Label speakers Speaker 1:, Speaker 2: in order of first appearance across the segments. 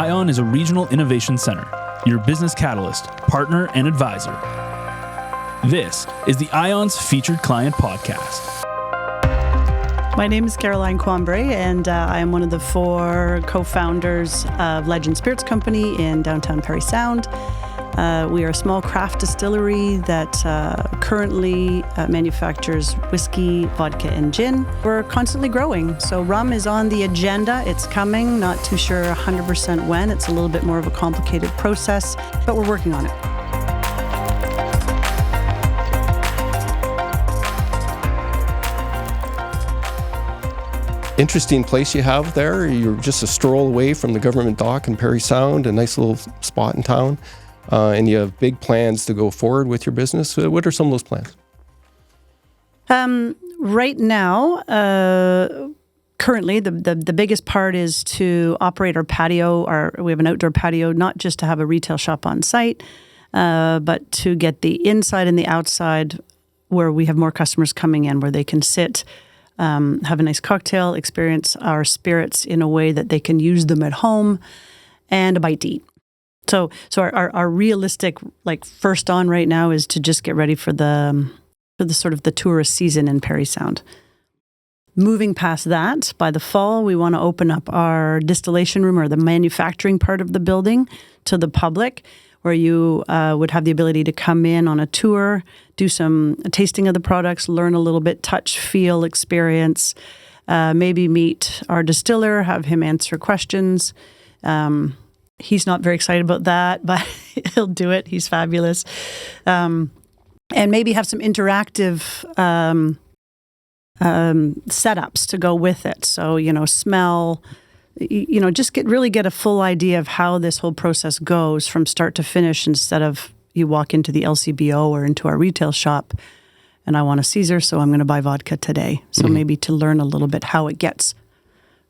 Speaker 1: IION is a regional innovation center, your business catalyst, partner, and advisor. This is the IION's Featured Client Podcast.
Speaker 2: My name is Caroline Quambray, and I am one of the 4 co-founders of Legend Spirits Company in downtown Parry Sound. We are a small craft distillery that currently manufactures whiskey, vodka, and gin. We're constantly growing, so rum is on the agenda. It's coming, not too sure 100% when. It's a little bit more of a complicated process, but we're working on it.
Speaker 3: Interesting place you have there. You're just a stroll away from the government dock in Parry Sound, a nice little spot in town. And you have big plans to go forward with your business. What are some of those plans?
Speaker 2: Right now, currently, the biggest part is to operate our patio. We have an outdoor patio, not just to have a retail shop on site, but to get the inside and the outside where we have more customers coming in, where they can sit, have a nice cocktail, experience our spirits in a way that they can use them at home, and a bite to eat. So our realistic, first on right now is to just get ready for the sort of the tourist season in Parry Sound. Moving past that, by the fall, we want to open up our distillation room, or the manufacturing part of the building, to the public, where you would have the ability to come in on a tour, do some tasting of the products, learn a little bit, touch, feel, experience, maybe meet our distiller, have him answer questions. He's not very excited about that, but he'll do it. He's fabulous. And maybe have some interactive setups to go with it. So, smell, just get a full idea of how this whole process goes from start to finish, instead of you walk into the LCBO or into our retail shop and I want a Caesar, so I'm going to buy vodka today. So maybe to learn a little bit how it gets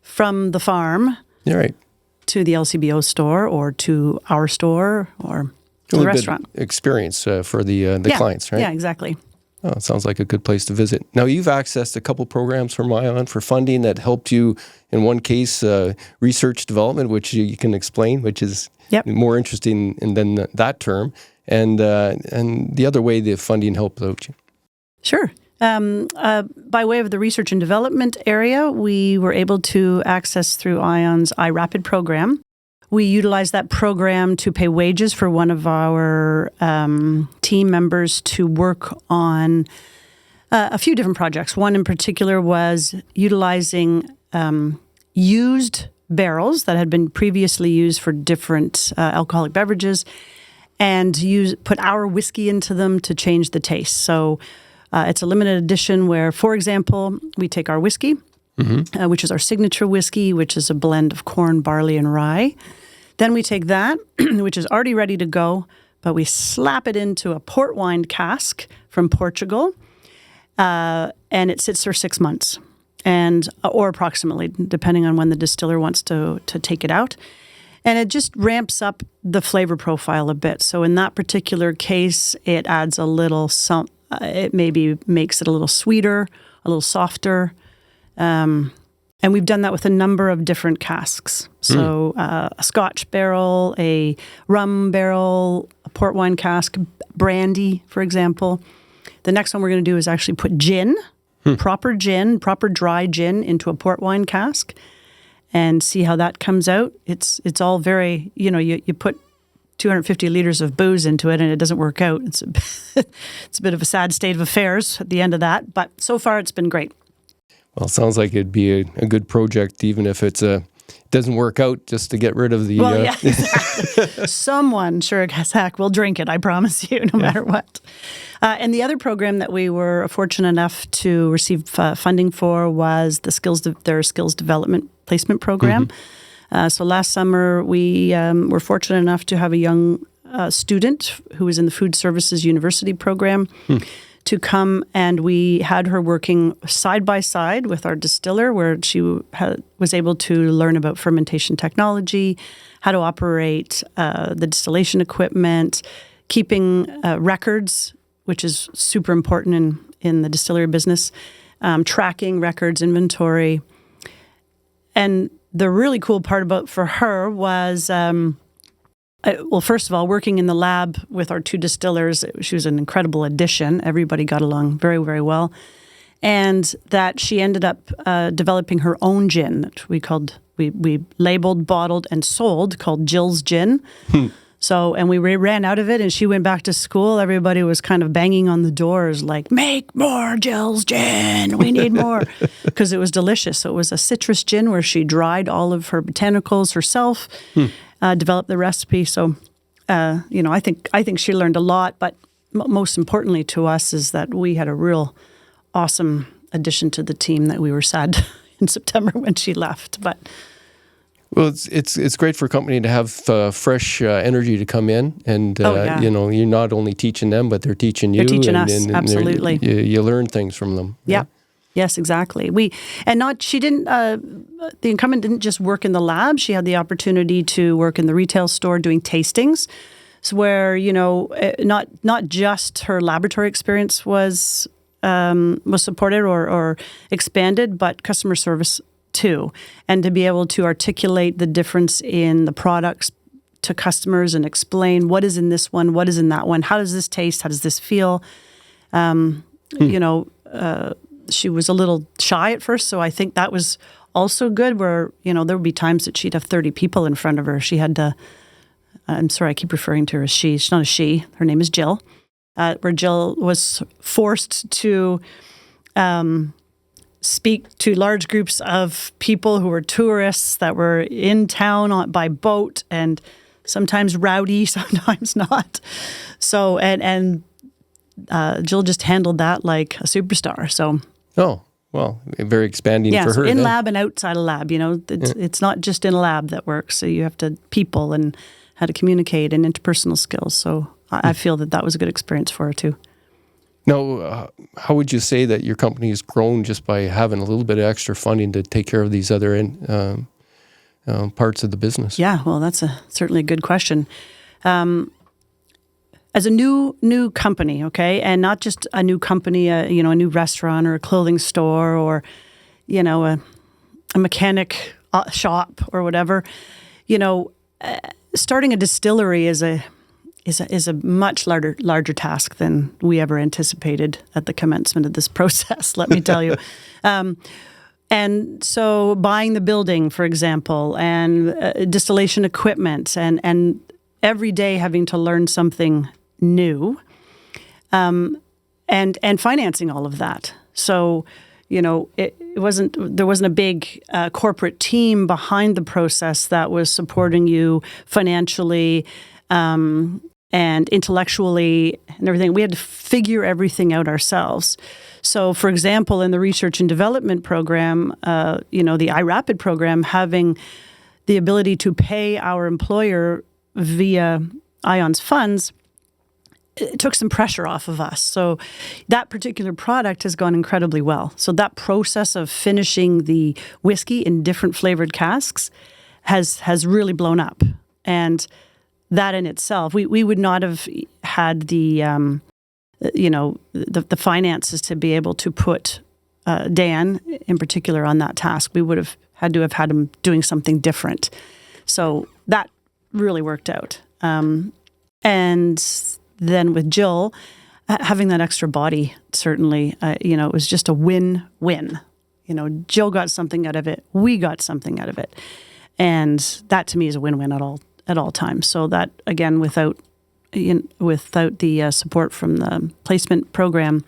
Speaker 2: from the farm.
Speaker 3: You're right.
Speaker 2: To the LCBO store, or to our store, or to the restaurant.
Speaker 3: Experience for the clients, right?
Speaker 2: Yeah, exactly.
Speaker 3: Oh, it sounds like a good place to visit. Now, you've accessed a couple programs from IION for funding that helped you, in one case, research development, which you can explain, which is more interesting than that term, and the other way the funding helped out you.
Speaker 2: Sure. By way of the research and development area, we were able to access through IION's iRapid program. We utilized that program to pay wages for one of our team members to work on a few different projects. One in particular was utilizing used barrels that had been previously used for different alcoholic beverages, and put our whiskey into them to change the taste. So it's a limited edition where, for example, we take our whiskey, which is our signature whiskey, which is a blend of corn, barley, and rye. Then we take that, which is already ready to go, but we slap it into a port wine cask from Portugal, and it sits for 6 months, or approximately, depending on when the distiller wants to take it out. And it just ramps up the flavor profile a bit. So in that particular case, it adds a little it maybe makes it a little sweeter, a little softer. And we've done that with a number of different casks. So a Scotch barrel, a rum barrel, a port wine cask, brandy, for example. The next one we're going to do is actually put gin, proper dry gin, into a port wine cask and see how that comes out. It's all very, you put 250 liters of booze into it and it doesn't work out. It's a bit of a sad state of affairs at the end of that, but so far it's been great.
Speaker 3: Well, it sounds like it'd be a good project, even if it doesn't work out, just to get rid of the...
Speaker 2: Well, yeah, exactly. Someone, sure as heck, will drink it, I promise you, no matter what. And the other program that we were fortunate enough to receive funding for was their skills development placement program. So last summer, we were fortunate enough to have a young student who was in the Food Services University program to come, and we had her working side by side with our distiller, where she was able to learn about fermentation technology, how to operate the distillation equipment, keeping records, which is super important in the distillery business, tracking records, inventory. And the really cool part for her was, well, first of all, working in the lab with our 2 distillers, she was an incredible addition. Everybody got along very, very well. And that she ended up developing her own gin that we labeled, bottled, and sold, called Jill's Gin. So, and we ran out of it, and she went back to school. Everybody was kind of banging on the doors like, make more Jill's Gin. We need more. Because it was delicious. So it was a citrus gin where she dried all of her botanicals herself, developed the recipe. So, I think she learned a lot. But most importantly to us is that we had a real awesome addition to the team that we were sad in September when she left. But
Speaker 3: well, it's great for a company to have fresh energy to come in, and you're not only teaching them, but they're teaching you.
Speaker 2: They're teaching us, absolutely.
Speaker 3: You learn things from them.
Speaker 2: Yeah. Yes, exactly. The incumbent didn't just work in the lab. She had the opportunity to work in the retail store doing tastings, so where not just her laboratory experience was supported or expanded, but customer service too, and to be able to articulate the difference in the products to customers and explain what is in this one, what is in that one, how does this taste, how does this feel. She was a little shy at first, so I think that was also good. Where there would be times that she'd have 30 people in front of her. She had to. I'm sorry, I keep referring to her as she. She's not a she. Her name is Jill. Where Jill was forced to speak to large groups of people who were tourists that were in town by boat, and sometimes rowdy, sometimes not. So, and Jill just handled that like a superstar. So.
Speaker 3: Oh, well, very expanding for her.
Speaker 2: So in lab and outside of lab, it's not just in a lab that works. So you have to people and how to communicate and interpersonal skills. So I feel that was a good experience for her too.
Speaker 3: Now, how would you say that your company has grown just by having a little bit of extra funding to take care of these other parts of the business?
Speaker 2: Yeah, well, that's certainly a good question. As a new company, okay, and not just a new company, a new restaurant or a clothing store or, a mechanic shop or whatever, starting a distillery is a much larger task than we ever anticipated at the commencement of this process. Let me tell you. And so buying the building, for example, and distillation equipment, and every day having to learn something new, and financing all of that. So, there wasn't a big corporate team behind the process that was supporting you financially and intellectually and everything. We had to figure everything out ourselves. So, for example, in the research and development program, the iRapid program, having the ability to pay our employer via IION's funds, it took some pressure off of us. So that particular product has gone incredibly well. So that process of finishing the whiskey in different flavored casks has really blown up. And that in itself, we would not have had the finances to be able to put Dan in particular on that task. We would have had him doing something different. So that really worked out. And then with Jill, having that extra body, certainly, it was just a win-win. Jill got something out of it. We got something out of it. And that to me is a win-win at all times. So that, again, without the support from the placement program,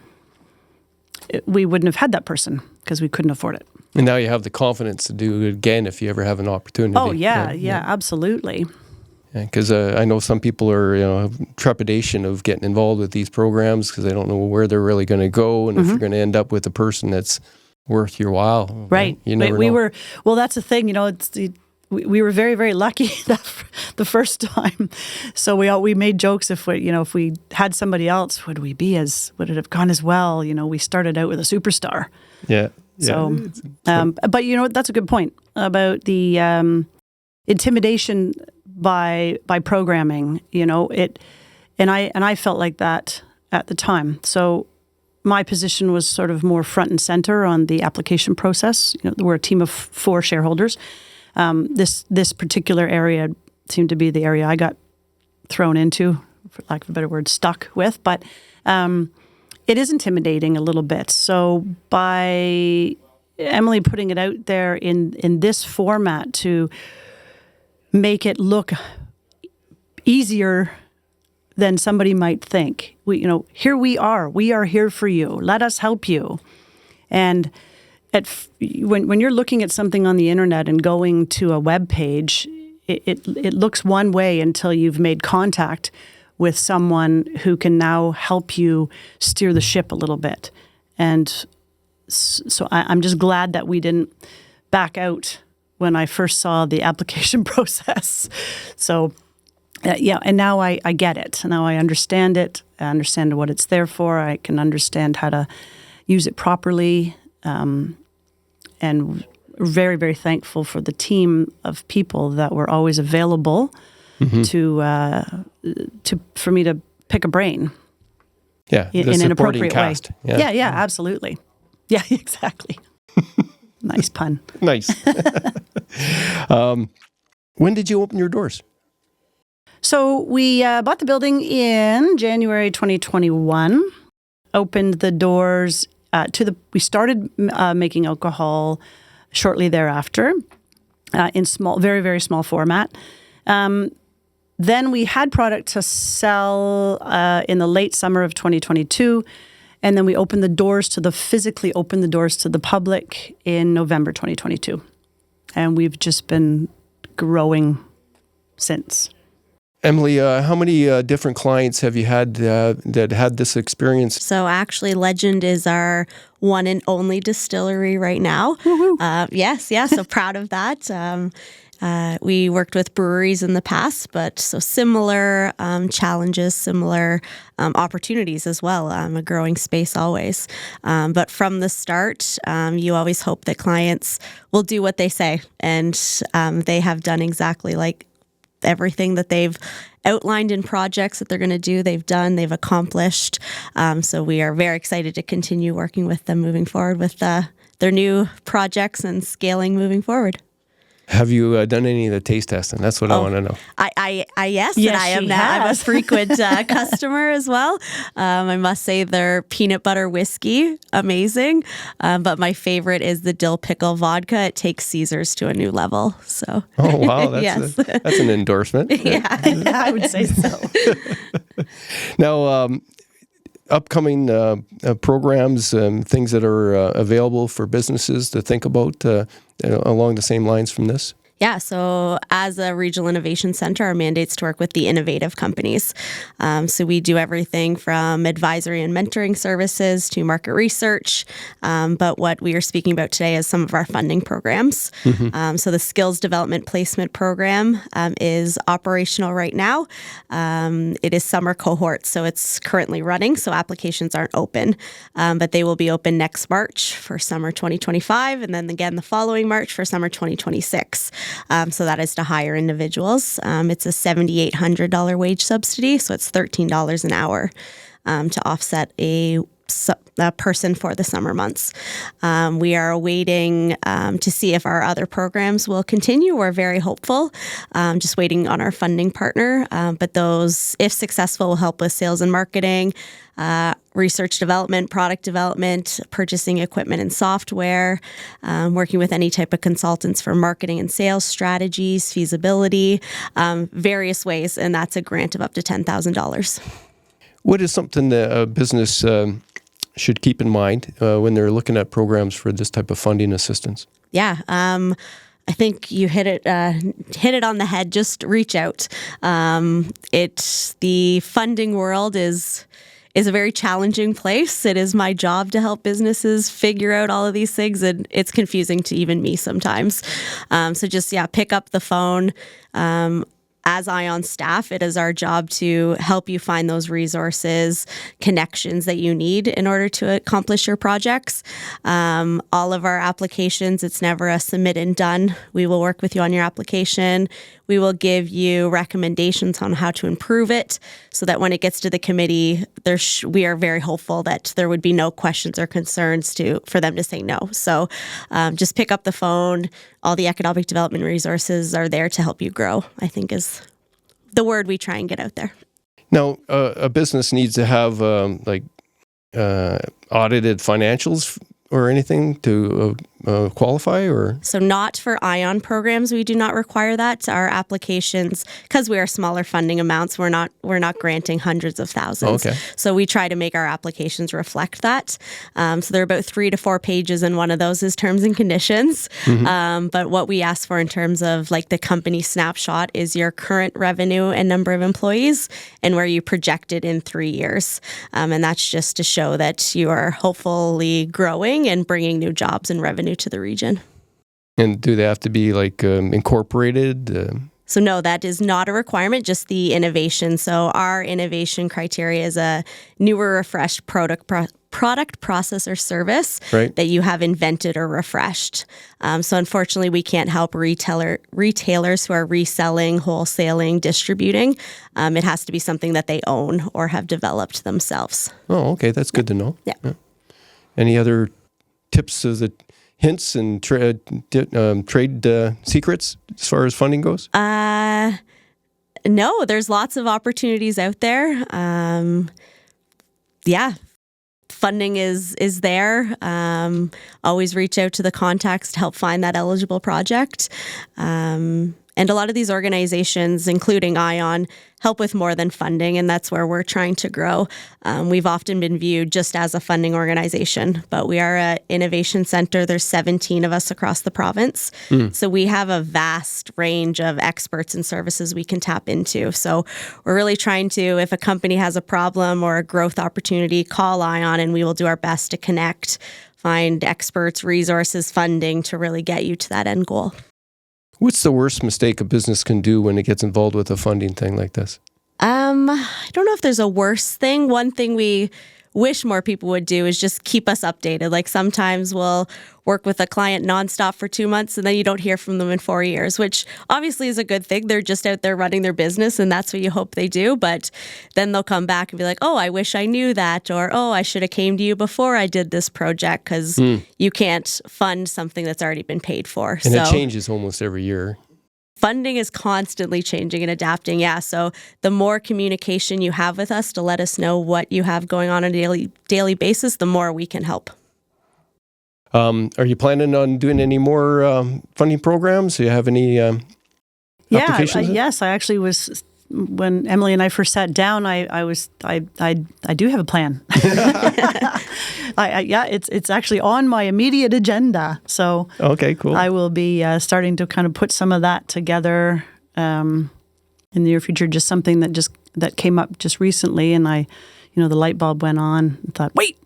Speaker 2: we wouldn't have had that person because we couldn't afford it.
Speaker 3: And now you have the confidence to do it again if you ever have an opportunity.
Speaker 2: Oh, yeah, absolutely.
Speaker 3: Because I know some people are, trepidation of getting involved with these programs because they don't know where they're really going to go and if you're going to end up with a person that's worth your while.
Speaker 2: Right.
Speaker 3: You never know.
Speaker 2: That's the thing, we were very, very lucky the first time. So we made jokes if we had somebody else, would it have gone as well? We started out with a superstar.
Speaker 3: Yeah.
Speaker 2: So, but that's a good point about the intimidation by programming. And I felt like that at the time. So my position was sort of more front and center on the application process. We're a team of 4 shareholders. This particular area seemed to be the area I got thrown into, for lack of a better word, stuck with. But it is intimidating a little bit. So by Emily putting it out there in this format to make it look easier than somebody might think. Here we are. We are here for you. Let us help you. And when you're looking at something on the internet and going to a web page, it looks one way until you've made contact with someone who can now help you steer the ship a little bit. And so I'm just glad that we didn't back out when I first saw the application process. So, and now I get it. Now I understand it. I understand what it's there for. I can understand how to use it properly. And very, very thankful for the team of people that were always available for me to pick a brain.
Speaker 3: Yeah,
Speaker 2: in an appropriate
Speaker 3: cast.
Speaker 2: way. Yeah, absolutely. Yeah, exactly. Nice pun.
Speaker 3: Nice. When did you open your doors?
Speaker 2: So we bought the building in January 2021. Opened the doors we started making alcohol shortly thereafter in small, very, very small format. Then we had product to sell in the late summer of 2022. And then we physically opened the doors to the public in November 2022. And we've just been growing since.
Speaker 3: Emily, how many different clients have you had that had this experience?
Speaker 4: So actually, Legend is our one and only distillery right now. Yes, so proud of that. We worked with breweries in the past, but so similar challenges, similar opportunities as well, a growing space always. But from the start, you always hope that clients will do what they say, and they have done exactly like everything that they've outlined in projects that they're going to do, they've accomplished. So we are very excited to continue working with them moving forward with their new projects and scaling moving forward.
Speaker 3: Have you done any of the taste testing? That's what I want to know.
Speaker 4: Yes, and I am now. I'm a frequent customer as well. I must say their peanut butter whiskey, amazing. But my favorite is the dill pickle vodka. It takes Caesars to a new level. So.
Speaker 3: Oh wow, that's
Speaker 4: yes.
Speaker 3: That's an endorsement.
Speaker 4: Yeah,
Speaker 2: I would say so.
Speaker 3: Now, upcoming programs, things that are available for businesses to think about along the same lines from this?
Speaker 4: Yeah, so as a regional innovation center, our mandate's to work with the innovative companies. So we do everything from advisory and mentoring services to market research. But what we are speaking about today is some of our funding programs. So the Skills Development Placement Program is operational right now. It is summer cohort, so it's currently running, so applications aren't open. But they will be open next March for summer 2025, and then again the following March for summer 2026. So that is to hire individuals. It's a $7,800 wage subsidy, so it's $13 an hour to offset a person for the summer months. We are waiting to see if our other programs will continue. We're very hopeful, just waiting on our funding partner. But those, if successful, will help with sales and marketing, research development, product development, purchasing equipment and software, working with any type of consultants for marketing and sales strategies, feasibility, various ways. And that's a grant of up to $10,000.
Speaker 3: What is something that a business should keep in mind when they're looking at programs for this type of funding assistance?
Speaker 4: Yeah, I think you hit it on the head. Just reach out. The funding world is a very challenging place. It is my job to help businesses figure out all of these things, and it's confusing to even me sometimes. So just pick up the phone. as IION staff, it is our job to help you find those resources, connections that you need in order to accomplish your projects. All of our applications, it's never a submit and done. We will work with you on your application. We will give you recommendations on how to improve it so that when it gets to the committee, we are very hopeful that there would be no questions or concerns for them to say no. So just pick up the phone. All the economic development resources are there to help you grow, I think is the word we try and get out there.
Speaker 3: Now, a business needs to have audited financials or anything to qualify, or?
Speaker 4: So not for IION programs, we do not require that. Our applications, because we are smaller funding amounts, we're not granting hundreds of thousands.
Speaker 3: Okay.
Speaker 4: So we try to make our applications reflect that. So there are about 3 to 4 pages, and one of those is terms and conditions. Mm-hmm. But what we ask for in terms of like the company snapshot is your current revenue and number of employees and where you projected in 3 years. And that's just to show that you are hopefully growing and bringing new jobs and revenue to the region.
Speaker 3: And do they have to be like incorporated?
Speaker 4: So no, that is not a requirement, just the innovation. So our innovation criteria is a newer, refreshed product, process, or service that you have invented or refreshed. So unfortunately, we can't help retailers who are reselling, wholesaling, distributing. It has to be something that they own or have developed themselves.
Speaker 3: Oh, okay. That's good to know.
Speaker 4: Yeah.
Speaker 3: Any other tips as hints and trade secrets as far as funding goes?
Speaker 4: No, there's lots of opportunities out there. Funding is there. Always reach out to the contacts to help find that eligible project. And a lot of these organizations, including IION, help with more than funding, and that's where we're trying to grow. We've often been viewed just as a funding organization, but we are an innovation center. There's 17 of us across the province. So we have a vast range of experts and services we can tap into. So we're really trying to, if a company has a problem or a growth opportunity, call IION, and we will do our best to connect, find experts, resources, funding to really get you to that end goal.
Speaker 3: What's the worst mistake a business can do when it gets involved with a funding thing like this?
Speaker 4: I don't know if there's a worse thing. One thing we wish more people would do is just keep us updated. Like sometimes we'll work with a client nonstop for 2 months and then you don't hear from them in 4 years, which obviously is a good thing. They're just out there running their business and that's what you hope they do. But then they'll come back and be like, oh, I wish I knew that. Or, oh, I should have came to you before I did this project, because you can't fund something that's already been paid for.
Speaker 3: And it changes almost every year.
Speaker 4: Funding is constantly changing and adapting. Yeah. So the more communication you have with us to let us know what you have going on a daily basis, the more we can help.
Speaker 3: Are you planning on doing any more funding programs? Do you have any applications?
Speaker 2: Yes, I actually was. When Emily and I first sat down, I do have a plan. It's actually on my immediate agenda. So
Speaker 3: okay, cool.
Speaker 2: I will be starting to kind of put some of that together in the near future. Just something that came up just recently, and the light bulb went on. And thought, wait,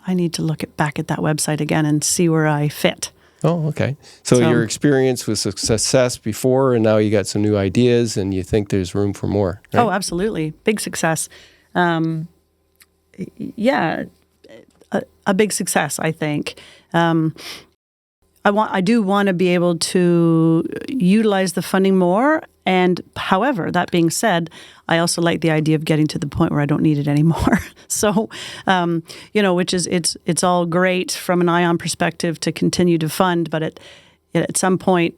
Speaker 2: I need to look back at that website again and see where I fit.
Speaker 3: Oh, okay. So your experience was success before, and now you got some new ideas, and you think there's room for more. Right?
Speaker 2: Oh, absolutely. Big success. A big success, I think. I do want to be able to utilize the funding more. And however, that being said, I also like the idea of getting to the point where I don't need it anymore. So, which is, it's all great from an IION perspective to continue to fund. But at some point,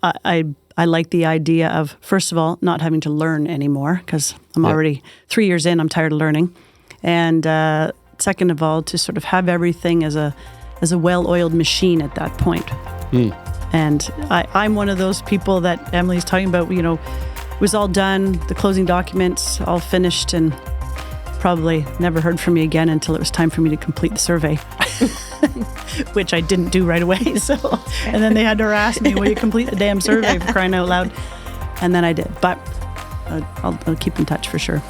Speaker 2: I like the idea of, first of all, not having to learn anymore, because I'm already 3 years in, I'm tired of learning. And second of all, to sort of have everything as a well-oiled machine at that point. And I'm one of those people that Emily's talking about, it was all done, the closing documents all finished, and probably never heard from me again until it was time for me to complete the survey, which I didn't do right away. So, and then they had to harass me, will you complete the damn survey, for crying out loud? And then I did, but I'll keep in touch for sure.